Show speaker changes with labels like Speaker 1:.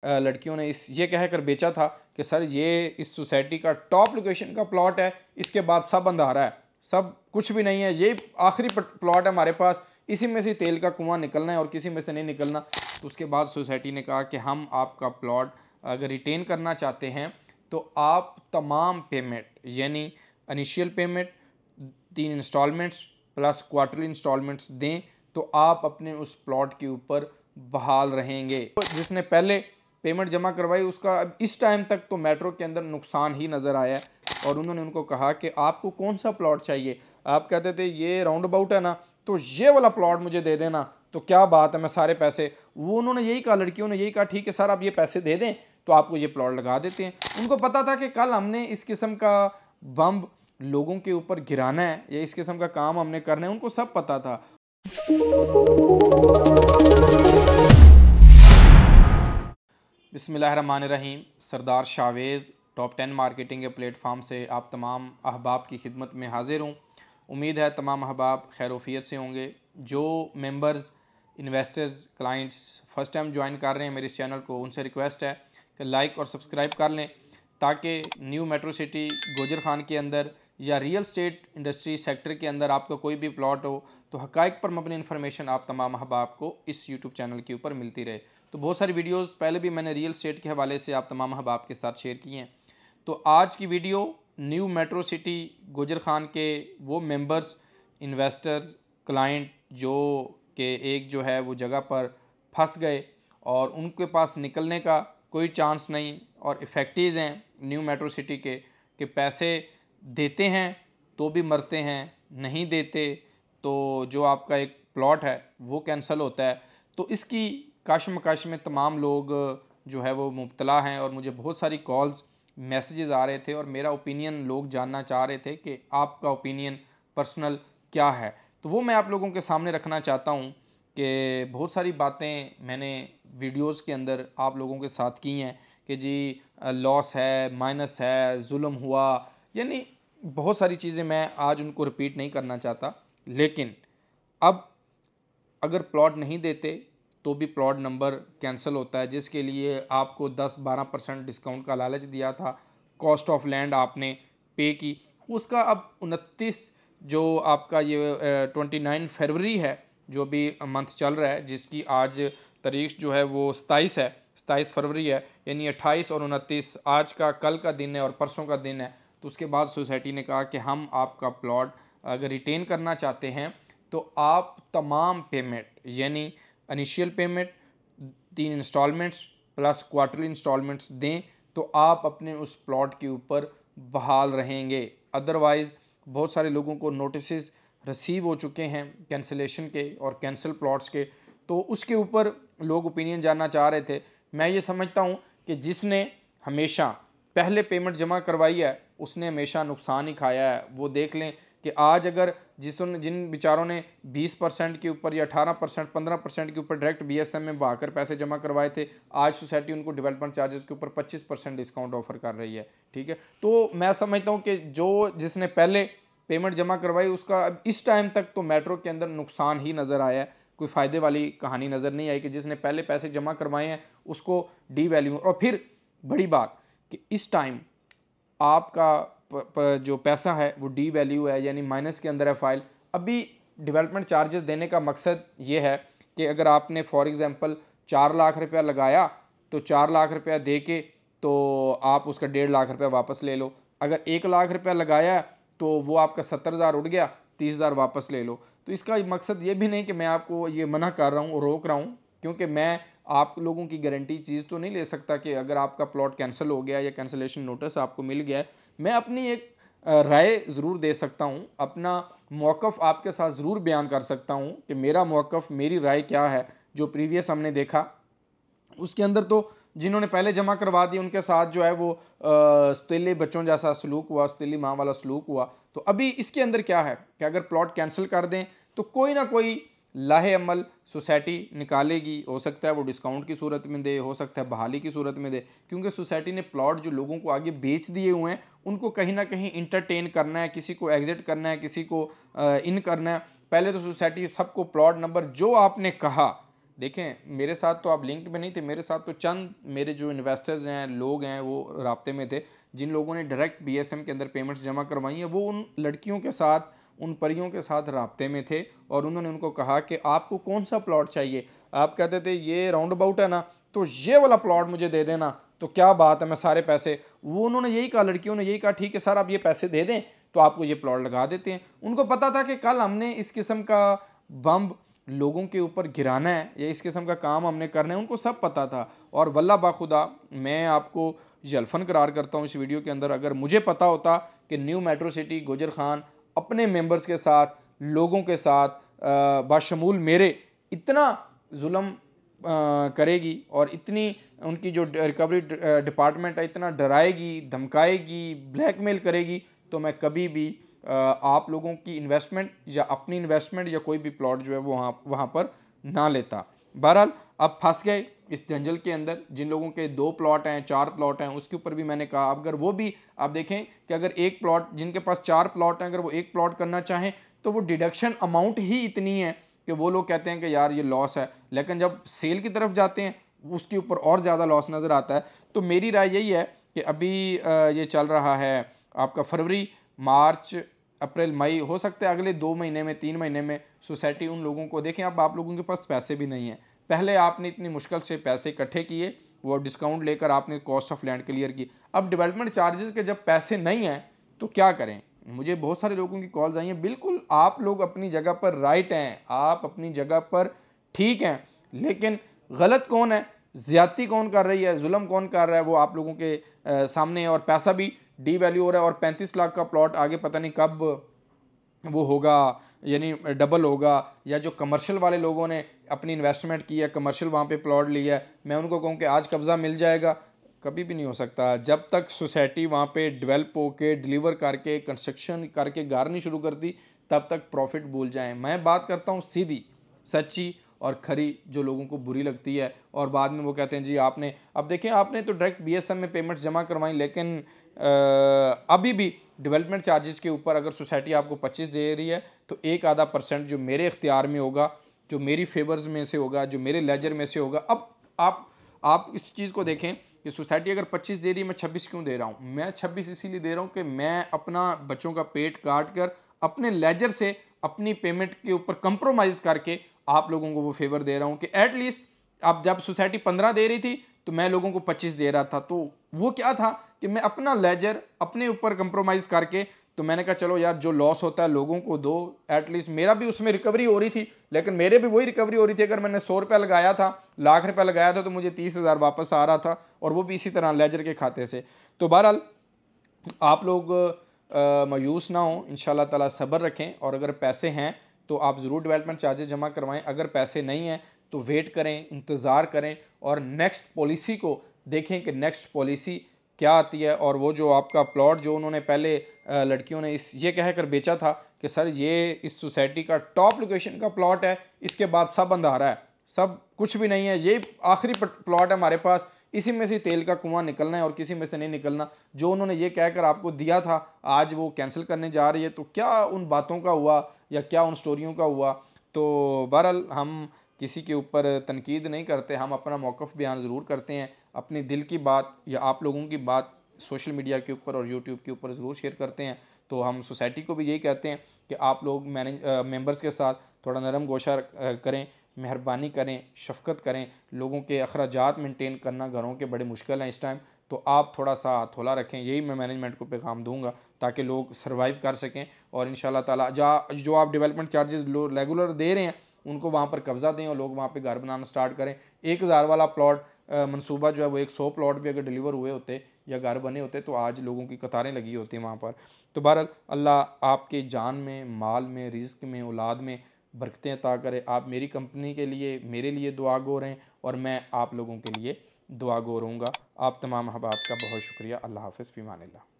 Speaker 1: लड़कियों ने ये कह कर बेचा था कि सर ये इस सोसाइटी का टॉप लोकेशन का प्लॉट है, इसके बाद सब अंधारा है, सब कुछ भी नहीं है, ये आखिरी प्लॉट है हमारे पास, इसी में से तेल का कुआं निकलना है और किसी में से नहीं निकलना। तो उसके बाद सोसाइटी ने कहा कि हम आपका प्लॉट अगर रिटेन करना चाहते हैं तो आप तमाम पेमेंट यानी initial payment 3 instalments plus quarterly instalments दें तो आप अपने उस प्लॉट के ऊपर बहाल रहेंगे। जिसने पहले पेमेंट जमा करवाई उसका अब इस टाइम तक तो मेट्रो के अंदर नुकसान ही नज़र आया है। और उन्होंने उनको कहा कि आपको कौन सा प्लॉट चाहिए, आप कहते थे ये राउंड अबाउट है ना, तो ये वाला प्लॉट मुझे दे देना, तो क्या बात है, मैं सारे पैसे, वो उन्होंने यही कहा, लड़कियों ने यही कहा ठीक है सर आप ये पैसे दे दें तो आपको ये प्लॉट लगा देते हैं। उनको पता था कि कल हमने इस किस्म का बम लोगों के ऊपर गिराना है या इस किस्म का काम हमने करना है, उनको सब पता था। बिस्मिल्लाहिर्रहमानिर्रहीम। सरदार शावेज़ टॉप 10 मार्केटिंग के प्लेटफॉर्म से आप तमाम अहबाब की खिदमत में हाजिर हूँ। उम्मीद है तमाम अहबाब खैरोफियत से होंगे। जो members, investors, clients first time join कर रहे हैं मेरे इस चैनल को, उनसे रिक्वेस्ट है कि लाइक और सब्सक्राइब कर लें ताकि new metro city Gujar Khan के अंदर या रियल स्टेट इंडस्ट्री सेक्टर के अंदर आपका कोई भी प्लॉट हो तो हक़ाइक़ पर मबनी इन्फॉर्मेशन आप तमाम अहबाब को इस यूट्यूब चैनल के ऊपर मिलती रहे। तो बहुत सारी वीडियोस पहले भी मैंने रियल स्टेट के हवाले से आप तमाम अहबाब के साथ शेयर किए हैं। तो आज की video new metro city Gujar Khan के वो मेंबर्स, इन्वेस्टर्स, क्लाइंट जो कि एक जो है वो जगह पर फंस गए और उनके पास निकलने का कोई चांस नहीं और इफ़ेक्टिव्स हैं न्यू मेट्रो सिटी के कि पैसे देते हैं तो भी मरते हैं, नहीं देते तो जो आपका एक प्लॉट है वो कैंसिल होता है। तो इसकी कशमकश में तमाम लोग जो है वो मुब्तला हैं और मुझे बहुत सारी कॉल्स, मैसेजेस आ रहे थे और मेरा ओपिनियन लोग जानना चाह रहे थे कि आपका ओपिनियन पर्सनल क्या है। तो वो मैं आप लोगों के सामने रखना चाहता हूँ कि बहुत सारी बातें मैंने वीडियोस के अंदर आप लोगों के साथ की हैं कि जी लॉस है, माइनस है, जुल्म हुआ, यानी बहुत सारी चीज़ें मैं आज उनको रिपीट नहीं करना चाहता। लेकिन अब अगर प्लॉट नहीं देते तो भी प्लॉट नंबर कैंसिल होता है, जिसके लिए आपको 10-12% डिस्काउंट का लालच दिया था, कॉस्ट ऑफ लैंड आपने पे की, उसका अब 29 जो आपका ये 29 फरवरी है जो भी मंथ चल रहा है, जिसकी आज तारीख जो है वो 27 है, 27 फरवरी है, यानी 28 और 29 आज का, कल का दिन है और परसों का दिन है। तो उसके बाद सोसाइटी ने कहा कि हम आपका प्लॉट अगर रिटेन करना चाहते हैं तो आप तमाम पेमेंट यानी initial payment 3 instalments plus quarterly instalments दें तो आप अपने उस प्लॉट के ऊपर बहाल रहेंगे। अदरवाइज़ बहुत सारे लोगों को नोटिस रिसीव हो चुके हैं कैंसिलेशन के और कैंसिल प्लॉट्स के, तो उसके ऊपर लोग ओपिनियन जानना चाह रहे थे। मैं ये समझता हूँ कि जिसने हमेशा पहले पेमेंट जमा करवाई है उसने हमेशा नुकसान ही खाया है। वो देख लें कि आज अगर जिन बेचारों ने 20% के ऊपर या 18%, 15% के ऊपर डायरेक्ट बीएसएम में बहाकर पैसे जमा करवाए थे, आज सोसाइटी उनको डेवलपमेंट चार्जेस के ऊपर 25% डिस्काउंट ऑफर कर रही है। ठीक है, तो मैं समझता हूँ कि जिसने पहले पेमेंट जमा करवाई उसका अब इस टाइम तक तो मेट्रो के अंदर नुकसान ही नज़र आया है, कोई फ़ायदे वाली कहानी नज़र नहीं आई कि जिसने पहले पैसे जमा करवाए हैं उसको डी वैल्यू। और फिर बड़ी बात कि इस टाइम आपका जो पैसा है वो डी वैल्यू है, यानी माइनस के अंदर है फाइल। अभी डेवलपमेंट चार्जेस देने का मकसद ये है कि अगर आपने फॉर एग्ज़ाम्पल 4 लाख रुपया लगाया तो 4 लाख रुपया दे के तो आप उसका 1.5 लाख रुपया वापस ले लो। अगर 1 लाख रुपया लगाया तो वो आपका 70,000 उड़ गया, 30,000 वापस ले लो। तो इसका मकसद ये भी नहीं कि मैं आपको ये मना कर रहा हूँ, रोक रहा हूँ, क्योंकि मैं आप लोगों की गारंटी चीज़ तो नहीं ले सकता कि अगर आपका प्लॉट कैंसिल हो गया या कैंसिलेशन नोटिस आपको मिल गया है। मैं अपनी एक राय ज़रूर दे सकता हूँ, अपना मौक़िफ़ आपके साथ ज़रूर बयान कर सकता हूँ कि मेरा मौक़िफ़, मेरी राय क्या है। जो प्रीवियस हमने देखा उसके अंदर तो जिन्होंने पहले जमा करवा दी उनके साथ जो है वो सतीले बच्चों जैसा सलूक हुआ, सतीली माँ वाला सलूक हुआ। तो अभी इसके अंदर क्या है कि अगर प्लॉट कैंसिल कर दें तो कोई ना कोई लाहे अमल सोसाइटी निकालेगी। हो सकता है वो डिस्काउंट की सूरत में दे, हो सकता है बहाली की सूरत में दे, क्योंकि सोसाइटी ने प्लॉट जो लोगों को आगे बेच दिए हुए हैं उनको कहीं ना कहीं इंटरटेन करना है, किसी को एग्जिट करना है, किसी को इन करना है। पहले तो सोसाइटी सबको प्लॉट नंबर जो आपने कहा देखें मेरे साथ तो आप लिंक्ड में नहीं थे, मेरे साथ तो चंद मेरे जो इन्वेस्टर्स हैं, लोग हैं, वो राब्ते में थे जिन लोगों ने डायरेक्ट BSM के अंदर पेमेंट्स जमा करवाई हैं। वो उन लड़कियों के साथ, उन परियों के साथ राब्ते में थे और उन्होंने उनको कहा कि आपको कौन सा प्लॉट चाहिए। आप कहते थे ये राउंड अबाउट है ना, तो ये वाला प्लॉट मुझे दे देना, तो क्या बात है, मैं सारे पैसे, वो उन्होंने यही कहा, लड़कियों ने यही कहा ठीक है सर आप ये पैसे दे दें तो आपको ये प्लॉट लगा देते हैं। उनको पता था कि कल हमने इस किस्म का बम लोगों के ऊपर गिराना है या इस किस्म का काम हमने करना है, उनको सब पता था। और वल्लाह बाखुदा मैं आपको जलफन करार करता हूँ इस वीडियो के अंदर, अगर मुझे पता होता कि new metro city Gujar Khan अपने मेंबर्स के साथ, लोगों के साथ बाशमूल मेरे इतना जुल्म करेगी और इतनी उनकी जो रिकवरी डिपार्टमेंट है इतना डराएगी, धमकाएगी, ब्लैकमेल करेगी, तो मैं कभी भी आप लोगों की इन्वेस्टमेंट या अपनी इन्वेस्टमेंट या कोई भी प्लॉट जो है वो वहाँ पर ना लेता। बहरहाल अब फंस गए इस जंजल के अंदर। जिन लोगों के 2 प्लॉट हैं, 4 प्लॉट हैं, उसके ऊपर भी मैंने कहा अगर वो भी आप देखें कि अगर एक प्लॉट, जिनके पास 4 प्लॉट हैं, अगर वो एक प्लॉट करना चाहें तो वो डिडक्शन अमाउंट ही इतनी है कि वो लोग कहते हैं कि यार ये लॉस है, लेकिन जब सेल की तरफ जाते हैं उसके ऊपर और ज़्यादा लॉस नज़र आता है। तो मेरी राय यही है कि अभी ये चल रहा है आपका फरवरी, मार्च, अप्रैल, मई, हो सकता है अगले 2 महीने में, 3 महीने में सोसाइटी उन लोगों को देखें। अब आप लोगों के पास पैसे भी नहीं हैं, पहले आपने इतनी मुश्किल से पैसे इकट्ठे किए, वो डिस्काउंट लेकर आपने कॉस्ट ऑफ लैंड क्लियर की, अब डेवलपमेंट चार्जेस के जब पैसे नहीं हैं तो क्या करें। मुझे बहुत सारे लोगों की कॉल्स आई हैं, बिल्कुल आप लोग अपनी जगह पर राइट हैं, आप अपनी जगह पर ठीक हैं, लेकिन गलत कौन है, ज़्यादती कौन कर रही है, जुल्म कौन कर रहा है, वो आप लोगों के सामने है। और पैसा भी डी वैल्यू हो रहा है और 35 लाख का प्लॉट आगे पता नहीं कब वो होगा, यानी डबल होगा। या जो कमर्शियल वाले लोगों ने अपनी इन्वेस्टमेंट की है, कमर्शियल वहाँ पे प्लॉट लिया है, मैं उनको कहूँ कि आज कब्ज़ा मिल जाएगा, कभी भी नहीं हो सकता। जब तक सोसाइटी वहाँ पे डेवलप होके, डिलीवर करके, कंस्ट्रक्शन करके घर नहीं शुरू करती, तब तक प्रॉफिट भूल जाएं। मैं बात करता हूँ सीधी, सच्ची और खरी, जो लोगों को बुरी लगती है और बाद में वो कहते हैं जी आपने, अब देखें आपने तो डायरेक्ट BSM में पेमेंट्स जमा करवाई, लेकिन अभी भी डेवलपमेंट चार्जेस के ऊपर अगर सोसाइटी आपको 25 दे रही है तो 1-आधा% जो मेरे इख्तियार में होगा, जो मेरी फेवर्स में से होगा, जो मेरे लेजर में से होगा। अब आप इस चीज़ को देखें कि सोसाइटी अगर 25 दे रही है, मैं 26 क्यों दे रहा हूँ? मैं 26 इसीलिए दे रहा हूँ कि मैं अपना बच्चों का पेट काट कर अपने लेजर से अपनी पेमेंट के ऊपर कंप्रोमाइज़ करके आप लोगों को वो फेवर दे रहा हूँ कि एटलीस्ट अब जब सोसाइटी 15 दे रही थी तो मैं लोगों को 25 दे रहा था। तो वो क्या था कि मैं अपना लेजर अपने ऊपर कंप्रोमाइज़ करके, तो मैंने कहा चलो यार जो लॉस होता है लोगों को दो, एटलीस्ट मेरा भी उसमें रिकवरी हो रही थी, लेकिन मेरे भी वही रिकवरी हो रही थी। अगर मैंने 100 रुपया लगाया था, लाख रुपया लगाया था, तो मुझे 30,000 वापस आ रहा था, और वो भी इसी तरह लेजर के खाते से। तो बहरहाल आप लोग मायूस ना हो, इंशाल्लाह ताला सब्र रखें, और अगर पैसे हैं तो आप ज़रूर डेवलपमेंट चार्जेस जमा करवाएं। अगर पैसे नहीं हैं तो वेट करें, इंतज़ार करें, और नेक्स्ट पॉलिसी को देखें कि नेक्स्ट पॉलिसी क्या आती है। और वो जो आपका प्लॉट जो उन्होंने पहले लड़कियों ने ये कह कर बेचा था कि सर ये इस सोसाइटी का टॉप लोकेशन का प्लॉट है, इसके बाद सब अंधारा है, सब कुछ भी नहीं है, ये आखिरी प्लॉट है हमारे पास, इसी में से तेल का कुआं निकलना है और किसी में से नहीं निकलना। जो उन्होंने ये कहकर आपको दिया था, आज वो कैंसिल करने जा रही है, तो क्या उन बातों का हुआ या क्या उन स्टोरियों का हुआ। तो बहरहाल हम किसी के ऊपर तनकीद नहीं करते, हम अपना मौक़िफ़ बयान ज़रूर करते हैं, अपनी दिल की बात या आप लोगों की बात सोशल मीडिया के ऊपर और यूट्यूब के ऊपर ज़रूर शेयर करते हैं। तो हम सोसाइटी को भी यही कहते हैं कि आप लोग मेंबर्स के साथ थोड़ा नरम गोशा करें, मेहरबानी करें, शफ़क़त करें। लोगों के अखराजात मेंटेन करना घरों के बड़े मुश्किल हैं इस टाइम, तो आप थोड़ा सा थोला रखें, यही मैं मैनेजमेंट को पैगाम दूंगा, ताकि लोग सर्वाइव कर सकें। और इंशाल्लाह ताला जो आप डेवलपमेंट चार्जेस रेगुलर दे रहे हैं उनको वहाँ पर कब्ज़ा दें और लोग वहाँ पर घर बनाना स्टार्ट करें। 1000 वाला प्लॉट मनसूबा जो है वो 100 प्लॉट भी अगर डिलीवर हुए होते या घर बने होते तो आज लोगों की कतारें लगी होती हैं वहाँ पर। तो बहरहाल अल्लाह आपके जान में, माल में, रिज़्क़ में, औलाद में बरकतें अता करे। आप मेरी कंपनी के लिए, मेरे लिए दुआ गो रहें, और मैं आप लोगों के लिए दुआ गो रहूँगा। आप तमाम अहबाब का बहुत शुक्रिया। अल्लाह हाफ़िज़, फ़ी अमान अल्लाह।